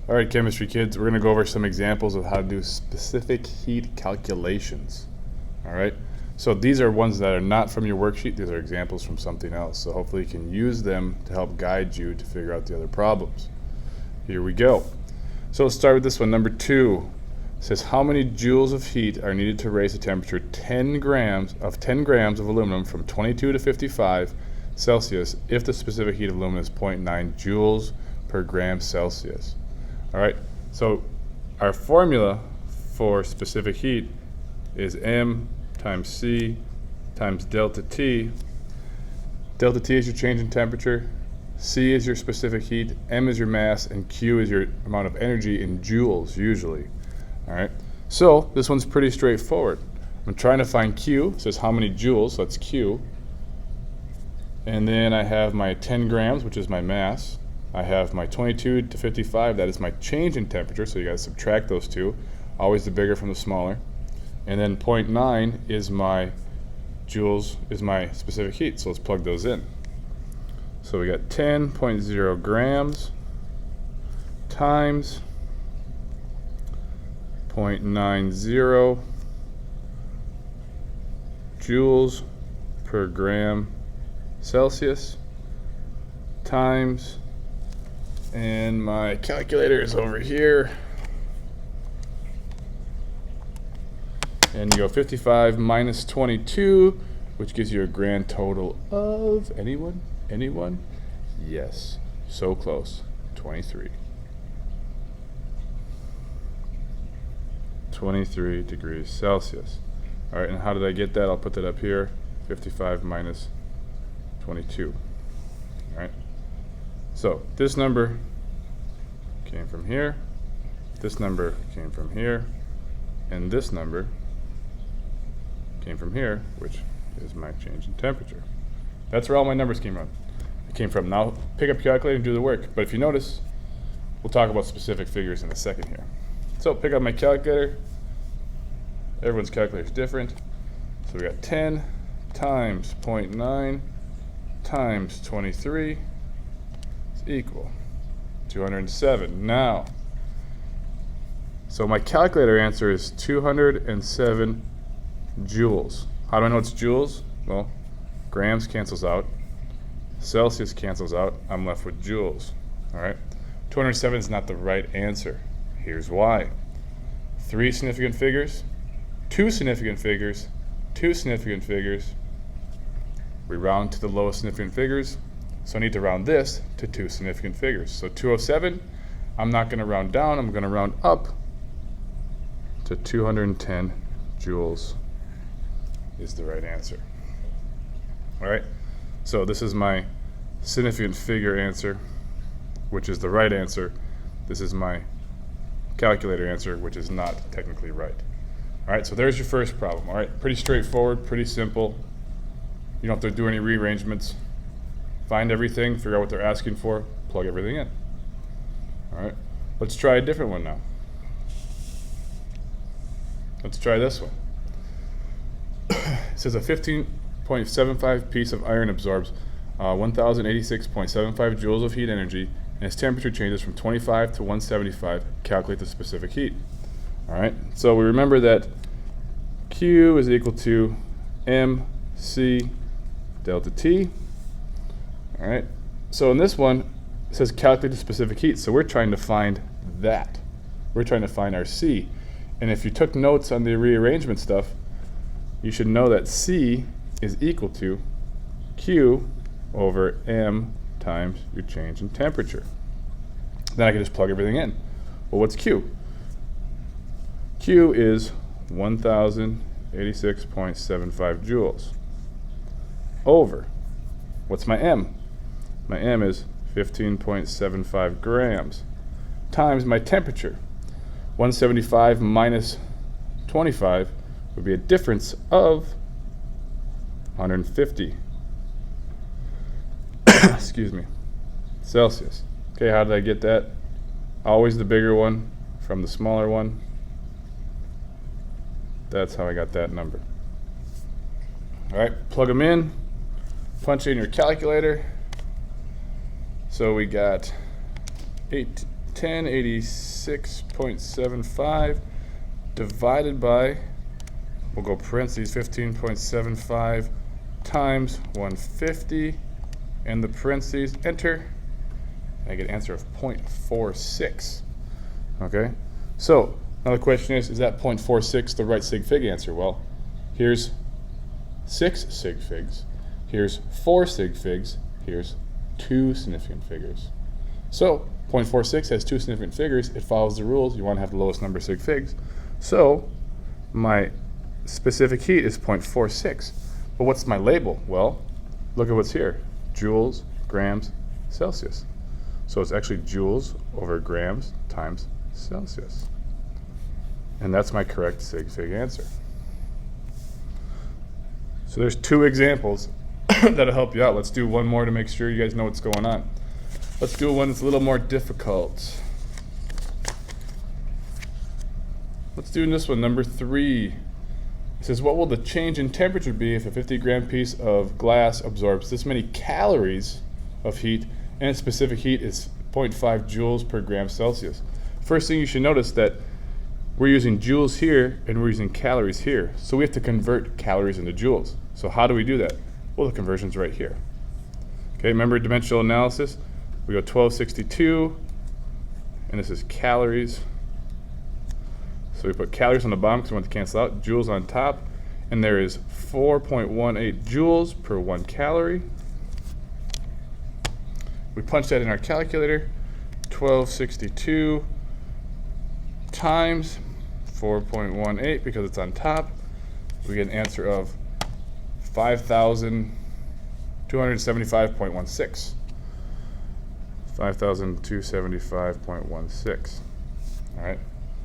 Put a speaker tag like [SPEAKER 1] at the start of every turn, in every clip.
[SPEAKER 1] All right, chemistry kids, we're going to go over some examples of how to do specific heat calculations. All right, so these are ones that are not from your worksheet. These are examples from something else. So hopefully you can use them to help guide you to figure out the other problems. Here we go. So let's start with this one. Number 2 says how many joules of heat are needed to raise the temperature 10 grams of aluminum from 22 to 55 Celsius if the specific heat of aluminum is 0.9 joules per gram Celsius. All right, so our formula for specific heat is M times C times delta T. Delta T is your change in temperature, C is your specific heat, M is your mass, and Q is your amount of energy in joules usually. All right, so this one's pretty straightforward. I'm trying to find Q. It says how many joules, so that's Q. And then I have my 10 grams, which is my mass. I have my 22 to 55, that is my change in temperature, so you gotta subtract those two. Always the bigger from the smaller. And then 0.9 is my joules, is my specific heat, so let's plug those in. So we got 10.0 grams times 0.90 joules per gram Celsius times, and my calculator is over here, and you go 55 minus 22, which gives you a grand total of, anyone? Yes, so close, 23. 23 degrees Celsius. All right, and how did I get that? I'll put that up here, 55 minus 22. All right, so this number came from here, this number came from here, and this number came from here, which is my change in temperature. That's where all my numbers came from. Now pick up your calculator and do the work. But if you notice, we'll talk about specific figures in a second here. So pick up my calculator. Everyone's calculator is different. So we got 10 times 0.9 times 23 is equal 207. Now, so my calculator answer is 207 joules. How do I know it's joules? Well, grams cancels out, Celsius cancels out, I'm left with joules. All right, 207 is not the right answer. Here's why. 3 significant figures, 2 significant figures, 2 significant figures. We round to the lowest significant figures, so I need to round this to 2 significant figures. So 207, I'm not going to round down, I'm going to round up to 210 joules is the right answer. All right, so this is my significant figure answer, which is the right answer. This is my calculator answer, which is not technically right. All right, so there's your first problem. All right, pretty straightforward, pretty simple. You don't have to do any rearrangements. Find everything, figure out what they're asking for, plug everything in. All right, let's try a different one now. Let's try this one. It says a 15.75 piece of iron absorbs 1086.75 joules of heat energy, and its temperature changes from 25 to 175. Calculate the specific heat. All right, so we remember that Q is equal to MC delta T. All right, so in this one, it says calculate the specific heat. So we're trying to find that. We're trying to find our C. And if you took notes on the rearrangement stuff, you should know that C is equal to Q over M times your change in temperature. Then I can just plug everything in. Well, what's Q? Q is 1086.75 joules over, what's my M? My M is 15.75 grams times my temperature. 175 minus 25 would be a difference of 150 excuse me, Celsius. Okay, how did I get that? Always the bigger one from the smaller one. That's how I got that number. All right, plug them in, punch in your calculator. So we got 1086.75 divided by, we'll go parentheses, 15.75 times 150, and the parentheses, enter, and I get an answer of 0.46. Okay, so now the question is that 0.46 the right sig fig answer? Well, here's 6 sig figs, here's 4 sig figs, here's 2 significant figures. So 0.46 has 2 significant figures. It follows the rules. You want to have the lowest number of sig figs. So my specific heat is 0.46. But what's my label? Well, look at what's here. Joules, grams, Celsius. So it's actually joules over grams times Celsius. And that's my correct sig fig answer. So there's 2 examples that'll help you out. Let's do one more to make sure you guys know what's going on. Let's do one that's a little more difficult. Let's do this one, number 3. It says, what will the change in temperature be if a 50-gram piece of glass absorbs this many calories of heat and its specific heat is 0.5 joules per gram Celsius? First thing you should notice that we're using joules here and we're using calories here. So we have to convert calories into joules. So how do we do that? Well, the conversion's right here. Okay, remember dimensional analysis? We go 1262, and this is calories. So we put calories on the bottom because we want to cancel out, joules on top, and there is 4.18 joules per 1 calorie. We punch that in our calculator, 1262 times 4.18 because it's on top. We get an answer of 5,275.16. 5,275.16. All right.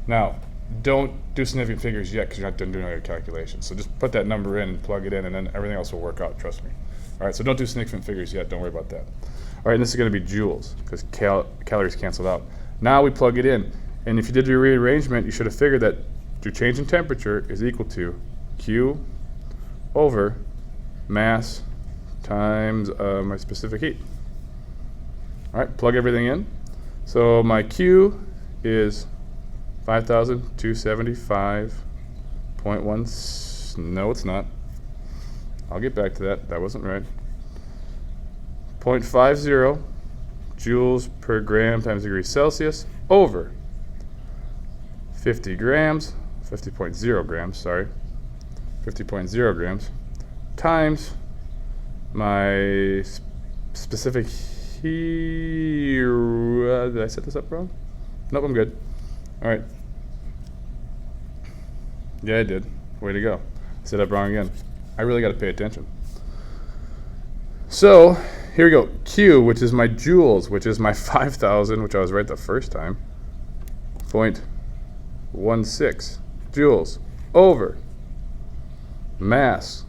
[SPEAKER 1] Now, don't do significant figures yet because you're not done doing all your calculations. So just put that number in and plug it in, and then everything else will work out, trust me. All right, so don't do significant figures yet. Don't worry about that. All right, and this is going to be joules because calories canceled out. Now we plug it in. And if you did your rearrangement, you should have figured that your change in temperature is equal to Q over mass times my specific heat. All right, plug everything in. So my Q is 5,275.1. No, it's not. I'll get back to that. That wasn't right. 0.50 joules per gram times degrees Celsius over 50 grams, 50.0 grams, sorry, 50.0 grams times my specific heat. Did I set this up wrong? Nope, I'm good. All right. Yeah, I did. Way to go. Set up wrong again. I really got to pay attention. So here we go. Q, which is my joules, which is my 5,000, which I was right the first time, 0.16 joules over mass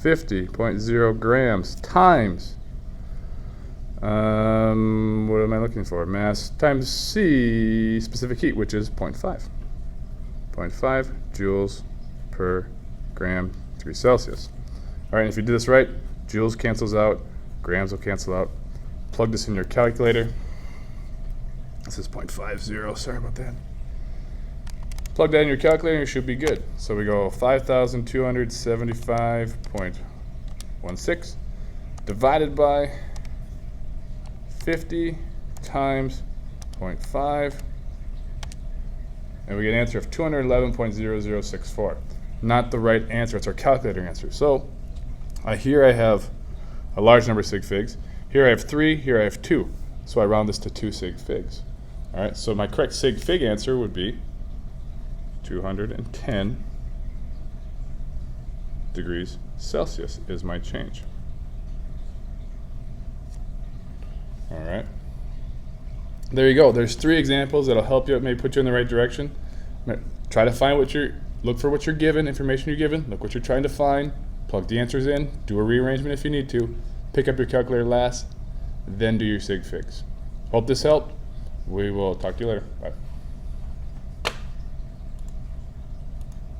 [SPEAKER 1] 50.0 grams times what am I looking for? Mass times C specific heat, which is 0.5. 0.5 joules per gram degree Celsius. All right, and if you do this right, joules cancels out, grams will cancel out. Plug this in your calculator. This is 0.50, sorry about that. Plug that in your calculator and you should be good. So we go 5,275.16 divided by 50 times 0.5, and we get an answer of 211.0064. Not the right answer, it's our calculator answer. So here I have a large number of sig figs. Here I have 3, here I have 2. So I round this to 2 sig figs. All right, so my correct sig fig answer would be 210 degrees Celsius is my change. All right. There you go. There's 3 examples that'll help you, maybe put you in the right direction. Try to find look for what you're given, information you're given, look what you're trying to find, plug the answers in, do a rearrangement if you need to, pick up your calculator last, then do your sig figs. Hope this helped. We will talk to you later. Bye.